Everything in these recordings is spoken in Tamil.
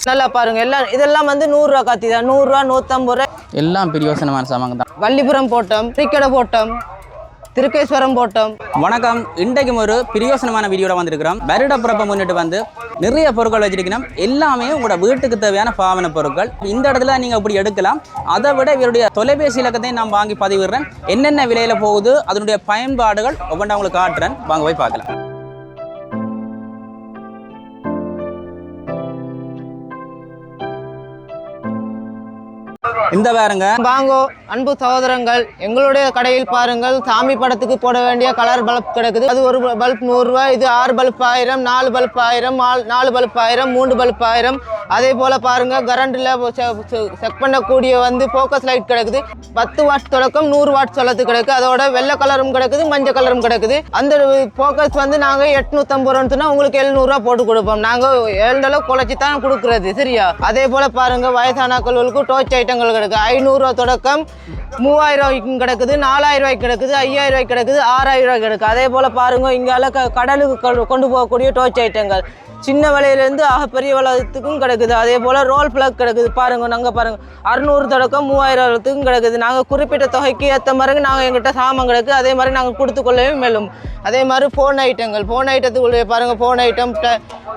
நல்லா பாருங்க எல்லாம் இதெல்லாம் வந்து 100 ரூபா கத்தி தான். 100 ரூபா 150 ரூபா எல்லாம் பிரியோசனமான சாமான் தான். வள்ளிபுரம் போட்டோம், திரிக்கடை போட்டோம், திருக்கேஸ்வரம் போட்டோம். வணக்கம். இன்றைக்கும் ஒரு பிரியோசனமான வீடியோட வந்திருக்கிறோம். வருட பிறப்பை முன்னிட்டு வந்து நிறைய பொருட்கள் வச்சிருக்கணும். எல்லாமே உங்களோட வீட்டுக்கு தேவையான பாவன பொருட்கள். இந்த இடத்துல நீங்க இப்படி எடுக்கலாம். அதை விட இவருடைய தொலைபேசி இலக்கத்தை நான் வாங்கி பதிவிடுறேன். என்னென்ன விலையில போகுது, அதனுடைய பயன்பாடுகள் ஒவ்வொன்றா உங்களுக்கு காட்டுறேன். வாங்க போய் பார்க்கலாம். இந்த பாருங்க, வாங்கோ அன்பு சகோதரங்கள், எங்களுடைய கடையில் பாருங்கள், சாமி படத்துக்கு போட வேண்டிய கலர் பல்ப் கிடக்குது. அது ஒரு பல்ப் 100 ரூபா. இது 6 பல்ப் 1000, 4 பல்ப் 1000, 4 பல்ப் 1000, 3 பல்ப் 1000. அதே போல பாருங்க, கரண்ட்ல செக் பண்ணக்கூடிய வந்து போக்கஸ் லைட் கிடக்குது. 10 வாட் தொடக்கம் 100 வாட் சொல்லத்து கிடக்கு. அதோட வெள்ளை கலரும் கிடக்குது, மஞ்சள் கலரும் கிடக்குது. அந்த போக்கஸ் வந்து நாங்க 850 ரூபான்னு சொன்னா உங்களுக்கு 700 ரூபா போட்டு கொடுப்போம். நாங்க 7 அளவு குறைச்சி தான் கொடுக்குறது, சரியா? அதே போல பாருங்க, வயசானாக்களுக்கு டோர்ச் ஐட்டங்கள் கிடக்கு. 500 ரூபா தொடக்கம் 3000 ரூபாய்க்கும் கிடக்குது, 4000 ரூபாய்க்கு கிடக்குது, 5000 ரூபாய்க்கு கிடக்குது, 6000 ரூபாய்க்கு கிடக்கு. அதே போல பாருங்க, இங்கால கடலுக்கு கொண்டு போகக்கூடிய டோர்ச் ஐட்டங்கள் சின்ன விலையிலேருந்து பெரிய விலையத்துக்கும் கிடக்குது. அதே போல் ரோல் பிளக் கிடக்குது. பாருங்க, நாங்கள் பாருங்க 600 தொடக்கம் 3000 கிடக்குது. நாங்கள் குறிப்பிட்ட தொகைக்கு ஏற்ற மாதிரி நாங்கள் எங்கிட்ட சாமான் கிடக்கு. அதே மாதிரி நாங்கள் கொடுத்துக்கொள்ளவே மேலும். அதே மாதிரி ஃபோன் ஐட்டங்கள், ஃபோன் ஐட்டத்துக்குள்ளே பாருங்கள், ஃபோன் ஐட்டம்,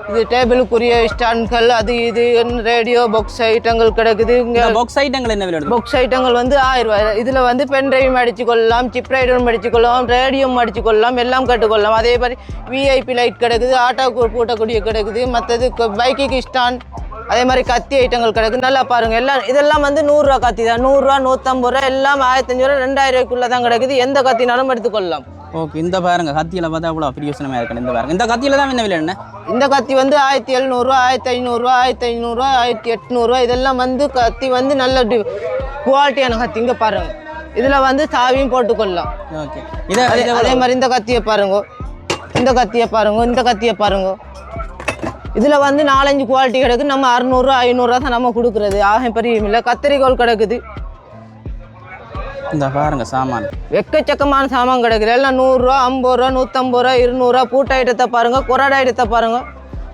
இது டேபிளுக்குரிய ஸ்டாண்ட்கள், அது இது ரேடியோ பாக்ஸ் ஐட்டங்கள் கிடக்குது. இங்கே பாக்ஸ் ஐட்டங்கள் என்ன விலை? பாக்ஸ் ஐட்டங்கள் வந்து 1000 ரூபாய். இதில் வந்து பென் டிரைவ் அடிச்சு கொள்ளலாம், சிப் ரைடரும் அடிச்சு கொள்ளலாம், ரேடியோவும் அடிச்சு கொள்ளலாம், எல்லாம் கட்டுக்கொள்ளலாம். அதே மாதிரி விஐபி லைட் கிடக்குது, ஆட்டோக்கு பூட்டக்கூடிய கிடக்குது. மற்றது பைக்குக்கு ஸ்டாண்ட், அதே மாதிரி கத்தி ஐட்டங்கள் கிடக்குது. நல்லா பாருங்க, எல்லாம் இதெல்லாம் வந்து 100 ரூபா கத்தி தான். 100 ரூபா 150 ரூபா, எல்லாம் 1500 ரூபா 2000 ரூபாய்க்குள்ள தான் கிடக்குது. எந்த கத்தினாலும் எடுத்துக்கொள்ளலாம். ஓகே. இந்த பாருங்க, கத்தியில பார்த்தா அவ்வளோ பிரியோசனமாக இருக்கு. இந்த பாருங்க, இந்த கத்தியில தான் என்ன விலை? என்ன இந்த கத்தி வந்து 1700 ரூபா, 1500 ரூபா, 1500 ரூபா, 1800 ரூபா. இதெல்லாம் வந்து கத்தி வந்து நல்ல குவாலிட்டியான கத்தி. இங்கே பாருங்க, இதில் வந்து சாவியும் போட்டுக்கொள்ளலாம். ஓகே. அதே மாதிரி இந்த கத்தியை பாருங்க, இந்த கத்தியை பாருங்க, இந்த கத்தியை பாருங்க. இதில் வந்து 4-5 குவாலிட்டி கிடக்குது. நம்ம 600 ரூபா 500 ரூபா தான் நம்ம கொடுக்குறது. ஆக பெரிய இல்லை. கத்திரிக்கோள் கிடக்குது. இந்த பாருங்க சாமான், எக்கச்சக்கமான சாமான் கிடக்குது. எல்லாம் 100 ரூபா, 50 ரூபா, 150 ரூபா, 200 ரூபா. பூட்ட ஐட்டத்தை பாருங்க, கொரடை ஐட்டத்தை பாருங்க.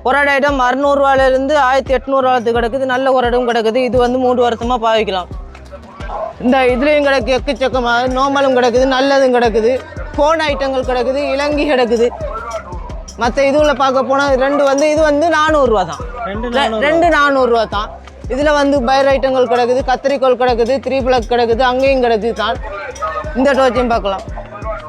கொரடை ஐட்டம் 600 ரூபாயிலிருந்து 1800 ரூபாய்க்கு கிடக்குது. நல்ல கொரடும் கிடக்குது. இது வந்து 3 வருஷமா பாவிக்கலாம். இந்த இதுலேயும் கிடக்கு எக்கச்சக்கமாக. நோமலும் கிடக்குது, நல்லதும் கிடக்குது. ஃபோன் ஐட்டங்கள் கிடக்குது, இலங்கி கிடக்குது. மற்ற இதுல பார்க்க போனால் இது வந்து 400 ரூபா தான். 400 ரூபா தான். இதில் வந்து பயர் ஐட்டங்கள் கிடக்குது, கத்திரிக்கோள் கிடக்குது, 3 பிளக் கிடக்குது, அங்கேயும் கிடக்குது தான். இந்த டோர்ச்சையும் பார்க்கலாம்.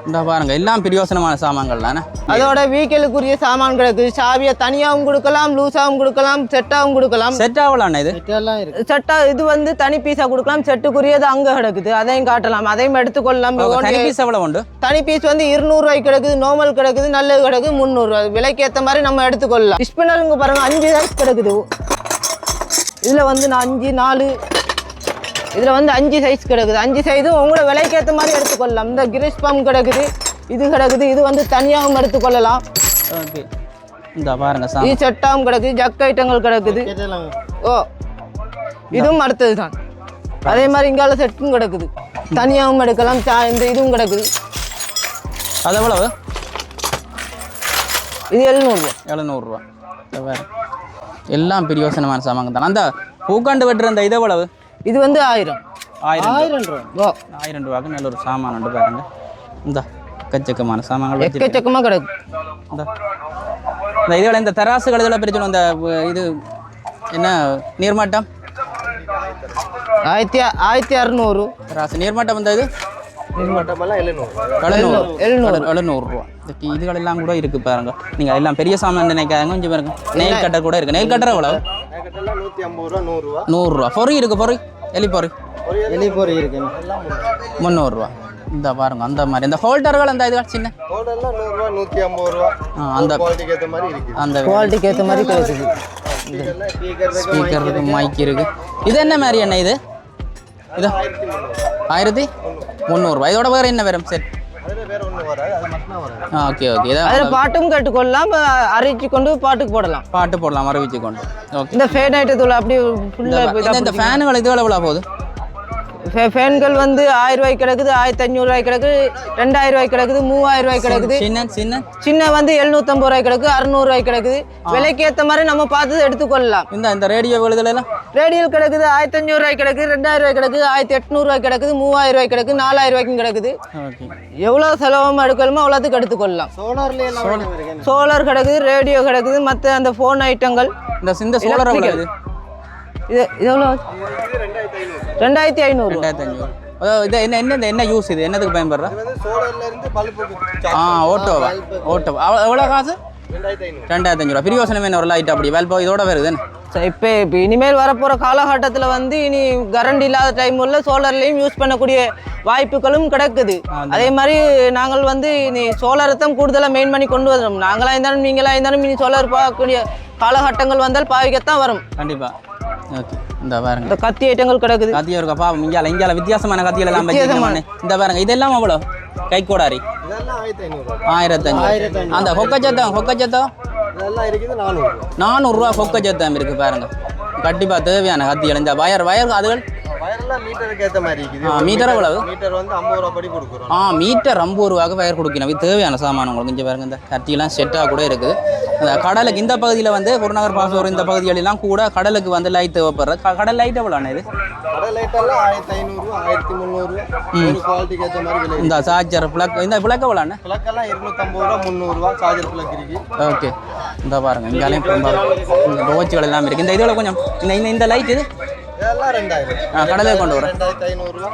இந்த பாருங்க, எல்லாம் பிரியோசனமான சாமான்கள் தானே. அதோட வீக்கலுக்குரிய சாமான் கிடக்குது. சாவியை தனியாகவும் கொடுக்கலாம், லூஸாகவும் கொடுக்கலாம், செட்டாகவும் கொடுக்கலாம். செட்டாகலாம் இது செட்டா இது வந்து தனி பீஸாக கொடுக்கலாம். செட்டுக்குரியது அங்கே கிடக்குது, அதையும் காட்டலாம், அதையும் எடுத்துக்கொள்ளலாம். தனி பீஸ் எவ்வளோ உண்டு? தனி பீஸ் வந்து 200 ரூபாய்க்கு கிடக்குது, நார்மல் கிடக்குது, நல்லது கிடக்குது 300 ரூபாய். விலைக்கு ஏற்ற மாதிரி நம்ம எடுத்துக்கொள்ளலாம். ஸ்பின்னருங்க பாருங்க, 5 சைஸ் கிடக்குது. இதில் வந்து 5 4 இதில் வந்து 5 சைஸ் கிடக்குது. 5 சைஸும் உங்களோட விலைக்கு ஏற்ற மாதிரி எடுத்துக்கொள்ளலாம். இந்த கிரிஸ் பம்ப் கிடக்குது, இது கிடக்குது. இது வந்து தனியாகவும் எடுத்துக்கொள்ளலாம். ஓகே. இந்த பாருங்க, இது செட்டாகவும் கிடக்குது, ஜக் ஐட்டங்கள் கிடக்குது. ஓ, இதுவும் அடுத்தது தான். அதே மாதிரி இங்கால செட்டும் கிடக்குது, தனியாகவும் எடுக்கலாம். இந்த இதுவும் கிடக்குது. அது எவ்வளவு? இது 700 ரூபா. 700 ரூபா. எல்லாம் பிரியோசனமான சாமான் தான். அந்த பூக்காண்டு வெட்டுற அந்த இது எவ்வளவு? இது வந்து 1000 ரூபா. 1000 ரூபாய்க்கு நல்ல ஒரு சாமான் உண்டு பாருங்க. இந்த எக்கச்சக்கமான சாமான்கள் எக்கச்சக்கமாக கிடக்கு. இந்த இதுல இந்த தராசுகள் இதெல்லாம் பிரிச்சு அந்த இது என்ன நீர்மட்டம் 1600 தராசு. நீர்மட்டம் வந்த இது 700 ரூபா. இதுகள் எல்லாம் கூட இருக்கு பாருங்க. நீங்க எல்லாம் பெரிய சாமான் நினைக்காங்க. கொஞ்சம் பாருங்க, நெயில் கட்டர் கூட இருக்கு. நெயில் கட்டர் எவ்வளவு? 100 ரூபா. பொறி இருக்கு, பொறி எலி பொறி இருக்கு 300 ரூபா. இந்த பாருங்க, அந்த மாதிரி இந்த ஹோல்டர்கள், அந்த இதுகள் சின்ன ஹோல்டர்லாம் 100 ரூபா 150 ரூபா. அந்த குவாலிட்டிக்கு ஏற்ற மாதிரி இருக்கு. அந்த குவாலிட்டிக்கு ஏற்ற மாதிரி கிடைக்குது. ஸ்பீக்கர் இருக்கு, மைக் இருக்கு. இது என்ன மாதிரி என்ன இது? இது 1300 ரூபாய். இதோட வேற என்ன வரும்? சரி, ஓகே ஓகே. அதில் பாட்டும் கேட்டுக்கொள்ளலாம், அறிவிச்சு கொண்டு பாட்டுக்கு போடலாம். பாட்டு போடலாம், அறிவிச்சு கொண்டு. ஓகே. இந்த ஃபேன் ஐட்டத்துல அப்படி ஃபுல்லாக இந்த ஃபேனுகள் இது எவ்வளோ போகுது? ஃபேன்கள் வந்து 1000 ரூபாய்க்கு கிடக்குது, 1500 ரூபாய்க்கு கிடக்குது, 2000 ரூபாய்க்கு கிடக்குது, 3000 ரூபாய்க்கு கிடக்குது. சின்ன வந்து 750 ரூபாய்க்கு கிடக்கு, 600 ரூபாய்க்கு கிடக்குது. விலைக்கு ஏற்ற மாதிரி நம்ம பார்த்து எடுத்துக்கொள்ளலாம். இந்த ரேடியோ விழுதலாம் ரேடியல் கிடக்குது 1500 ரூபாய்க்கு கிடக்கு, 2000 ரூபாய்க்கு கிடக்குது, 1800 ரூபாய்க்கு கிடக்குது, 3000 ரூபாய்க்கு கிடக்கு, 4000 ரூபாய்க்கும் கிடக்குது. எவ்வளோ செலவமாக எடுக்கணுமோ அவ்வளோத்துக்கு எடுத்துக்கொள்ளலாம். சோலார் கிடக்குது, ரேடியோ கிடக்குது, மற்ற அந்த ஃபோன் ஐட்டங்கள். இந்த சோலார் எவ்வளவு? இது எவ்வளோ? 2500. இது என்ன யூஸ் இது என்னதுக்கு பயன்படுற? ஓட்டோ எவ்வளோ காசு? 2500 ரூபா. பிரியோசனம் என்ன ஒரு லைட் அப்படி வேல்போ இதோட வருது. இப்போ இனிமேல் வரப்போகிற காலகட்டத்தில் வந்து இனி கரண்ட் இல்லாத டைமில் சோலார்லேயும் யூஸ் பண்ணக்கூடிய வாய்ப்புகளும் கிடக்குது. அதே மாதிரி நாங்கள் வந்து இனி சோலாரை தான் கூடுதலாக மெயின் பண்ணி கொண்டு வரோம். நாங்களாக இருந்தாலும் நீங்களாக இருந்தாலும் இனி சோலார் பார்க்கக்கூடிய காலகட்டங்கள் வந்தால் பாவிக்கத்தான் வரும். கண்டிப்பாக. ஓகே, இந்த பாருங்க இந்த கத்தி ஐட்டங்கள் கிடக்குது. கத்தி இருக்கா பாவம். இங்கே வித்தியாசமான கத்திகள் எல்லாம் வச்சிருக்கேன். இந்த பாருங்க இதெல்லாம் அவ்வளோ கைக்கோடாரி 1500. அந்த கொக்கச்சத்தம் 400 ரூபா கொக்கச்சத்தம் இருக்கு பாருங்க. கண்டிப்பா தேவையான கத்திகள். இந்த வயர் அதுகள் மீட்டருக்கு ஏற்ற மாதிரி இருக்குது. மீட்டர் எவ்வளவு? மீட்டர் வந்து 50 ரூபா படி கொடுக்குறோம். மீட்டர் 50 ரூபாய்க்கு வயர் கொடுக்கணும். இது தேவையான சாமான் உங்களுக்கு. இங்கே பாருங்க இந்த கத்தியெல்லாம் செட்டாக கூட இருக்குது. இந்த கடலுக்கு இந்த பகுதியில் வந்து குருநகர் பாசூர் இந்த பகுதிகளெல்லாம் கூட கடலுக்கு வந்து லைட் தேவைப்படுற. கடல் லைட் எவ்வளோ இது? கடல் லைட்டெல்லாம் 1500, 1300 குவாலிட்டிக்கு ஏற்ற மாதிரி விலை. இந்த சார்ஜர் பிளக் இந்த பிளக் எவ்வளோ? பிளக்கெல்லாம் 250 ரூபா 300 ரூபா சார்ஜர் பிளக் இருக்கு. ஓகே, இந்த பாருங்க இங்கேயும் இந்த டோச்சுகள் எல்லாம் இருக்குது. இந்த இதில் கொஞ்சம் இந்த லைட் இது இதெல்லாம் 2000. கடலே கொண்டு வரும் 2500 ரூபா.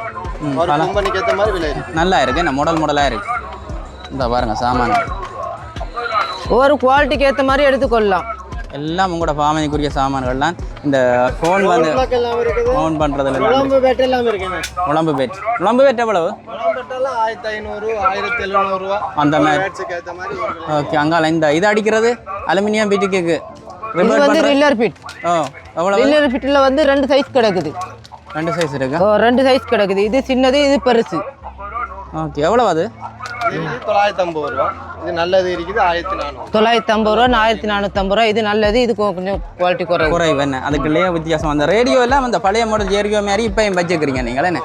ஒரு கம்பெனிக்கு ஏற்ற மாதிரி விலை இருக்கு. நல்லா இருக்கு. என்ன மாடலாக இருக்கு. இந்த பாருங்க சாமான் ஒவ்வொரு குவாலிட்டிக்கு ஏற்ற மாதிரி எடுத்துக்கொள்ளலாம். எல்லாம் உங்களோட பாமணிக்குரிய சாமான்கள்லாம். இந்த ஃபோன் வந்து ஃபோன் பண்ணுறதுல உடம்பு பேட் எல்லாம் இருக்குங்க. உடம்பு பேட் எவ்வளவு? 1500, 1700 ரூபா அந்த மாதிரி. பேட்ஸ்க்கு ஏற்ற மாதிரி. ஓகே, அங்கால இந்த இது அடிக்கிறது அலுமினியம் பீட்டுக்கு இது வந்து ரில்லர் பிட். எவ்வளவு? ரில்லர் பிட்ல வந்து 2 சைஸ் கிடக்குது. 2 சைஸ் இருக்கு. 2 சைஸ் கிடக்குது. இது சின்னது, இது பெருசு. ஓகே, எவ்வளவு அது? இது 950 ரூபா. இது நல்லது இருக்குது 1400. 950 ரூபா, 1450 ரூபா. இது நல்லது, இது கொஞ்சம் குவாலிட்டி குறைவு. என்ன அதுக்குள்ளேயே வித்தியாசம். அந்த ரேடியோ எல்லாம் அந்த பழைய மாடல் ரேடியோ மாதிரி இப்பயும் வச்சுக்கிறீங்க நீங்கள் என்ன?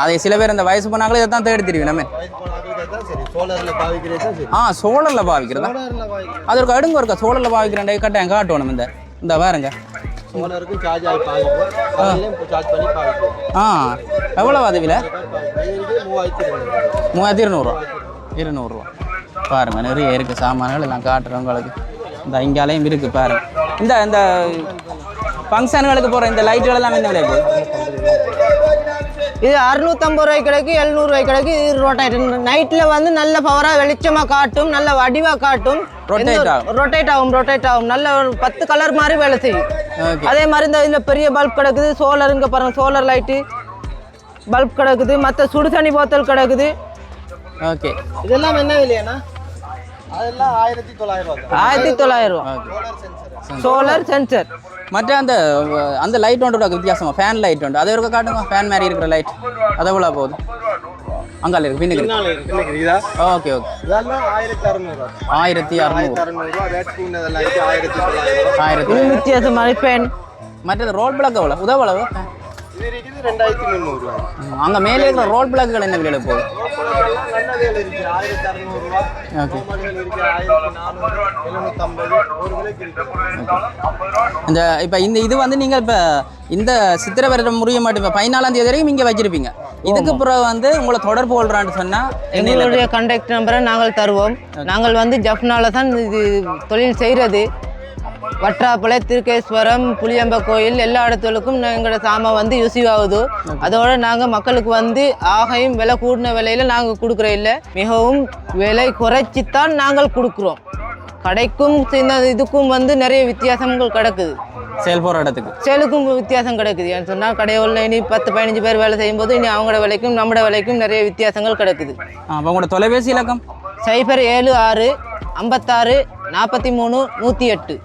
அதை சில பேர் இந்த வயசு போனாங்களே இதை தான் தேடி தெரியும் நம்ம. சோழரில் பாவிக்கிறதா? அது ஒரு அடுங்க இருக்கா? சோழரில் பாவிக்கிறேன் கட்டாயம் காட்டணும். இந்த பாருங்க சோலாருக்கு சார்ஜ் ஆகி சார்ஜ் பண்ணி எவ்வளோ அது விலை? 3200. 200 ரூபா. பாருங்க நிறைய இருக்குது சாமான்கள் எல்லாம் காட்டுறவங்களுக்கு. இந்த இங்காலையும் இருக்குது பாருங்க. இந்த ஃபங்க்ஷன்களுக்கு போகிற இந்த லைட்டுகள் எல்லாம் என்ன விலை போகுது? இது 650 ரூபாய்க்கு கிடக்கு, 700 ரூபாய்க்கு கிடக்கு. இது ரொட்டேட் நைட்டில் வந்து நல்ல பவராக வெளிச்சமாக காட்டும், நல்ல வடிவாக காட்டும், ரொட்டேட் ஆகும். நல்ல ஒரு 10 கலர் மாதிரி வேலை செய்யும். அதே மாதிரி இந்த இதில் பெரிய பல்ப் கிடக்குது. சோலருங்க பாருங்க, சோலார் லைட்டு பல்ப் கிடக்குது. மற்ற சுடுதண்ணி போத்தல் கிடக்குது. ஓகே, இதெல்லாம் என்ன விலையாண்ணா? அதெல்லாம் 1900 ரூபா. Solar sensor. மற்ற அந்த லைட் ஒன்று வித்தியாசமா ஃபேன் லைட் உண்டு. அதை இருக்க காட்டுங்க. ஃபேன் மாதிரி இருக்கிற லைட் அது எவ்வளோ போகுது? அங்கால இருக்கு பின்னுக்கு. ஓகே ஓகே, இதெல்லாம் 1600. 1600. வித்தியாசமான ஃபேன். மற்றது ரோல் பிளாக் எவ்வளோ? உதவளவு இது இருக்குது 2300. அங்கே மேலே இருக்கிற ரோல் பிளாக்குகள் என்ன விலையில போகுது? இந்த இப்போ இது வந்து நீங்கள் இப்போ இந்த சித்திரை வருடம் முடிய மாட்டோம். இப்போ 14ஆம் தேதி வரைக்கும் இங்கே வச்சிருப்பீங்க. இதுக்கு பிறகு வந்து உங்களை தொடர்பு கொள்றான்னு சொன்னால் எங்களுடைய கான்டாக்ட் நம்பரை நாங்கள் தருவோம். நாங்கள் வந்து ஜப்னால தான் இது தொழில் செய்கிறது. வற்றாப்பளை, திருக்கேஸ்வரம், புளியம்ப கோயில் எல்லா இடத்துக்கும் எங்களோட சாமான் வந்து யூஸ் ஆகுது. அதோட நாங்கள் மக்களுக்கு வந்து ஆகையும் விலை கூடின விலையில நாங்கள் கொடுக்குறோம். இல்லை, மிகவும் விலை குறைச்சித்தான் நாங்கள் கொடுக்குறோம். கடைக்கும் இதுக்கும் வந்து நிறைய வித்தியாசங்கள் கிடக்குது. சேல் போகிற இடத்துக்கு சேலுக்கும் வித்தியாசம் கிடக்குது. ஏன்னு சொன்னால் கடையில் இனி 10-15 பேர் வேலை செய்யும்போது இனி அவங்களோட விலைக்கும் நம்மளோட விலைக்கும் நிறைய வித்தியாசங்கள் கிடக்குது. உங்களோட தொலைபேசி இலக்கம் 076 56 43 108.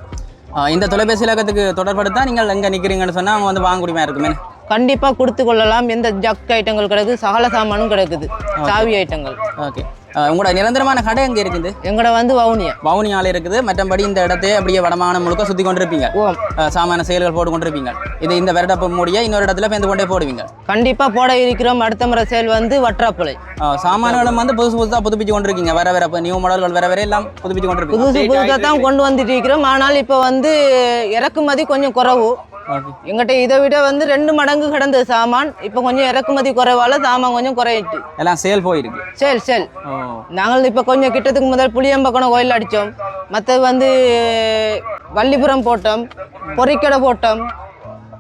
இந்த தொலைபேசி இலக்கத்துக்கு தொடர்படுத்தா நீங்கள் எங்கே நிற்கிறீங்கன்னு சொன்னால் அவங்க வந்து வாங்கக்கூடியமாக இருக்குமே. கண்டிப்பாக கொடுத்து கொள்ளலாம். எந்த ஜக் ஐட்டங்கள் கிடக்குது, சகல சாமானும் கிடக்குது, சாவி ஐட்டங்கள். ஓகே. உங்களோட நிரந்தரமான கடை எங்கே இருக்குது? எங்களோட வந்து வவுனியா வவுனியால இருக்குது. மற்றபடி இந்த இடத்தை அப்படியே வடமாகாணம் முழுக்க சுற்றி கொண்டிருப்பீங்க. சாமான செயல்கள் போட்டு கொண்டிருப்பீங்க. இது இந்த வருடப்பு மூடிய இன்னொரு இடத்துல பேந்து கொண்டே போடுவீங்க. கண்டிப்பா போட இருக்கிறோம். அடுத்த முறை சேல் வந்து வற்றாப்புலை. சாமான்களும் வந்து புதுசாக புதுப்பிச்சு கொண்டிருக்கீங்க. வர நியூ மாடல்கள் வர எல்லாம் புதுப்பிச்சு கொண்டிருக்கீங்க. புதுசாக தான் கொண்டு வந்துட்டு இருக்கிறோம். ஆனால் இப்போ வந்து இறக்குமதி கொஞ்சம் குறைவு. எங்கிட்ட இதை விட வந்து 2 மடங்கு கிடந்தது சாமான். இப்போ கொஞ்சம் இறக்குமதி குறைவால சாமான் கொஞ்சம் குறையிட்டு எல்லாம் சேல் போயிருக்கு. சேல் நாங்கள் இப்போ கொஞ்சம் கிட்டத்துக்கு முதல் புளியம்பக்கணம் கோயில் அடித்தோம். மற்றது வந்து வள்ளிபுரம் போட்டோம், பொறிக்கடை போட்டோம்,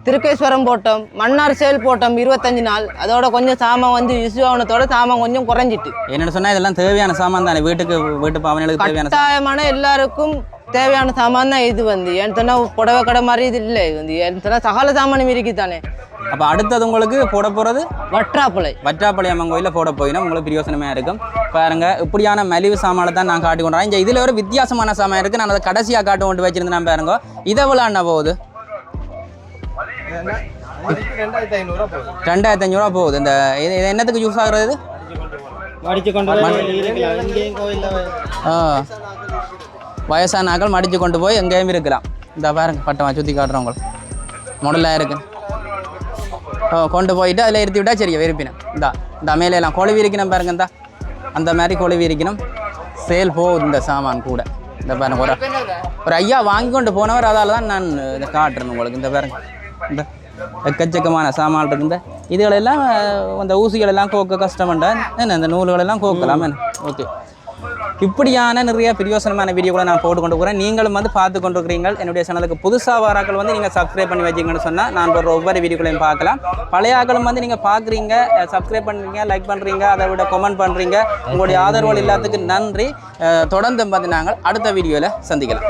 திருக்கேஸ்வரம் போட்டோம், மன்னார் சேல் போட்டோம் 25 நாள். அதோட கொஞ்சம் சாமான் வந்து இஷ்யூ ஆனதோட சாமான் கொஞ்சம் குறைஞ்சிட்டு. என்னென்னு சொன்னால் இதெல்லாம் தேவையான சாமான் தானே, வீட்டு பாவனைகளுக்கு தேவையான கட்டாயமான எல்லாருக்கும் தேவையான சாமான் தான் இது வந்து. ஏன்னு சொன்னால் புடவை கடை மாதிரி இது இல்லை வந்து. ஏன்னு சொன்னால் சகல சாமானும் இருக்குது தானே. அப்போ அடுத்தது உங்களுக்கு போட போகிறது வற்றாப்புலை அம்மன் கோயிலில் போட போயினா உங்களுக்கு பிரயோசனமாக இருக்கும். பாருங்க, இப்படியான மலிவு சாமானை தான் நான் காட்டி கொண்டு வரேன். இங்கே இதில் ஒரு வித்தியாசமான சாமான் இருக்குது. நான் அதை கடைசியாக காட்டு கொண்டு வச்சிருந்தேன். நான் பாருங்க, இதை எவ்வளோ அண்ணா போகுது? 2500 போகுது. இந்த இது என்னத்துக்கு யூஸ் ஆகுறது? வயசான ஆக்கள் மடித்து கொண்டு போய் எங்கேயும் இருக்கலாம். இந்த பாருங்க, பட்டமாக சுற்றி காட்டுறவங்க மாடலாக இருக்கு. கொண்டு போயிட்டு அதில் இருத்தி விட்டா சரியா விருப்பினேன். இந்த மேலையெல்லாம் கொழுவி இருக்கணும் பாருங்க. அந்த மாதிரி கொழுவி இருக்கணும். சேல் போகுது இந்த சாமான் கூட. இந்த பாருங்க, ஒரு ஐயா வாங்கி கொண்டு போனவர். அதால் தான் நான் இதை காட்டுறேன் உங்களுக்கு. இந்த பாருங்க, இந்த எக்கச்சக்கமான சாமான் இருக்குந்த இதுகளெல்லாம் அந்த ஊசிகளெல்லாம் கோக்க கஷ்டமண்டா என்ன, இந்த நூல்களெல்லாம் கோக்கலாம். ஓகே, இப்படியான நிறைய பிரயோசனமான வீடியோக்களை நான் போட்டு கொண்டு போகிறேன். நீங்களும் வந்து பார்த்து கொண்டு இருக்கிறீங்க. என்னுடைய சேனலுக்கு புதுசாக வராக்கள் வந்து நீங்கள் சப்ஸ்கிரைப் பண்ணி வச்சிங்கன்னு சொன்னால் நான் ஒரு ஒவ்வொரு வீடியோக்களையும் பார்க்கலாம். பழைய ஆக்களும் வந்து நீங்கள் பார்க்குறீங்க, சப்ஸ்கிரைப் பண்ணுறீங்க, லைக் பண்ணுறீங்க, அதை விட கமெண்ட் பண்ணுறீங்க. உங்களுடைய ஆதரவுகள் எல்லாத்துக்கும் நன்றி. தொடர்ந்து வந்து நாங்கள் அடுத்த வீடியோவில் சந்திக்கலாம்.